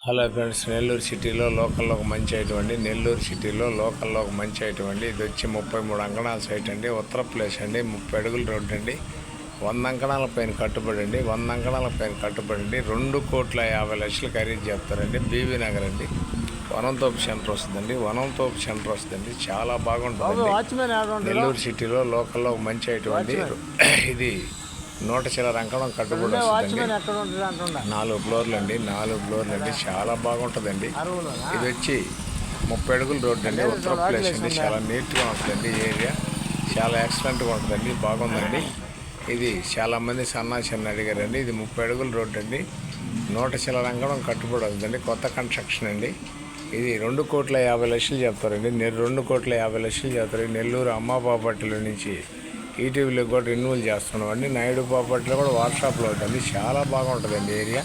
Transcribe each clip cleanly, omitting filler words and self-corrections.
Hello friends, Nellore సిటీలో లోకల్లో ఒక మంచి ఐటమ్ అండి. నెల్లూరు సిటీలో లోకల్లో ఒక మంచి ఐటమ్ అండి. ఇది వచ్చి 33 అంకణాల సైట్ అండి. ఉత్తర ప్లేస్ అండి. 30 అడుగుల రోడ్డు అండి. 100 అంకణాల పైన కట్టుబడి అండి. 100 అంకణాల పైన కట్టుబడి అండి. 2,50,00,000 ఖరీదు చెప్తారండి. బీబీ నగర్ అండి. వనంతోపు సెంటర్ వస్తుందండి. వనంతోపు సెంటర్ వస్తుందండి. చాలా బాగుంటుందండి. నెల్లూరు సిటీలో లోకల్లో ఒక మంచి ఐటమ్ అండి. ఇది 100 చిల్లర అంకణం కట్టుబడి వస్తుందండి. 4 ఫ్లోర్లు అండి. 4 ఫ్లోర్లు అండి. చాలా బాగుంటుందండి. ఇది వచ్చి 30 అడుగుల రోడ్డు అండి. ఉత్తర ప్లేస్ అండి. చాలా నీట్గా ఉంటుందండి. ఏరియా చాలా ఎక్సలెంట్గా ఉంటుందండి. బాగుందండి. ఇది చాలామంది సన్నాసిని అడిగారండి. ఇది 30 అడుగుల రోడ్డు అండి. 100 చిల్లర అంకణం కట్టుబడి వస్తుందండి. కొత్త కన్స్ట్రక్షన్ అండి. ఇది 2,50,00,000 చెప్తారండి. 2,50,00,000 చెప్తారు. నెల్లూరు అమ్మా ప్రాపర్టీల నుంచి ఈటీవీలో కూడా రెన్యూవల్ చేస్తున్నామండి. నాయుడు ప్రాపర్టీలో కూడా వాట్సాప్లో ఉంటుంది. చాలా బాగుంటుందండి. ఏరియా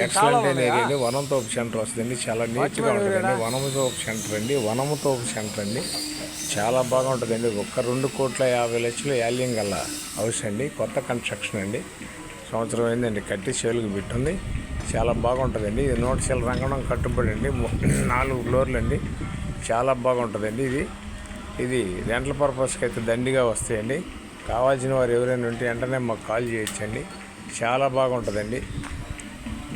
ఎక్సలెంట్ అయిన ఏరియా అండి. వనంతోపు సెంటర్ వస్తుందండి. చాలా నీట్గా ఉంటుందండి. వనముతోపు సెంటర్ అండి. వనముతోపు సెంటర్ అండి. చాలా బాగుంటుందండి. 2,50,00,000 యాల్యం గల హౌస్ అండి. కొత్త కన్స్ట్రక్షన్ అండి. సంవత్సరం అయిందండి కట్టి సేలుకు పెట్టుంది. చాలా బాగుంటుందండి. ఇది 100 చిల్లర అంకణం కట్టుబడి అండి. 4 ఫ్లోర్లు అండి. చాలా బాగుంటుందండి. ఇది రెంటల్ పర్పస్కి అయితే దండిగా వస్తాయండి. కావాల్సిన వారు ఎవరైనా ఉంటే వెంటనే మాకు కాల్ చేయొచ్చండి. చాలా బాగుంటుందండి.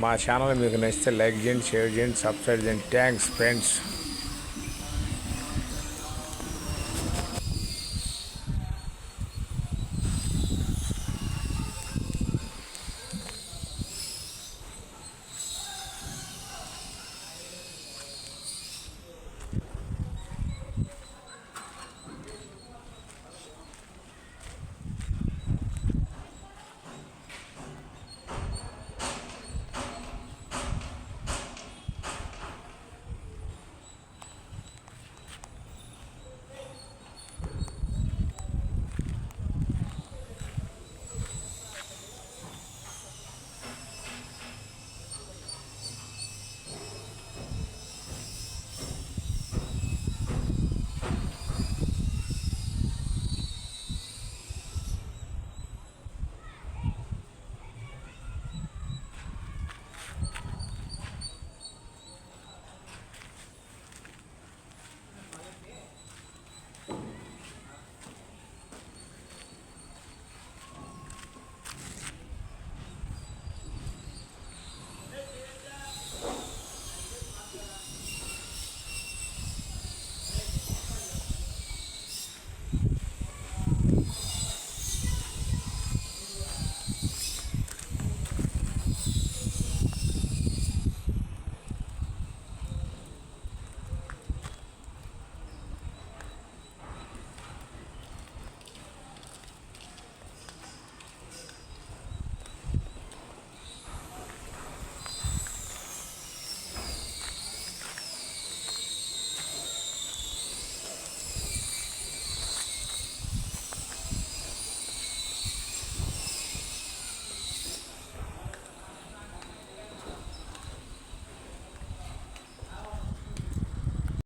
మా ఛానల్ మీకు నచ్చితే లైక్ చేయండి, షేర్ చేయండి, సబ్స్క్రైబ్ చేయండి. Thanks friends.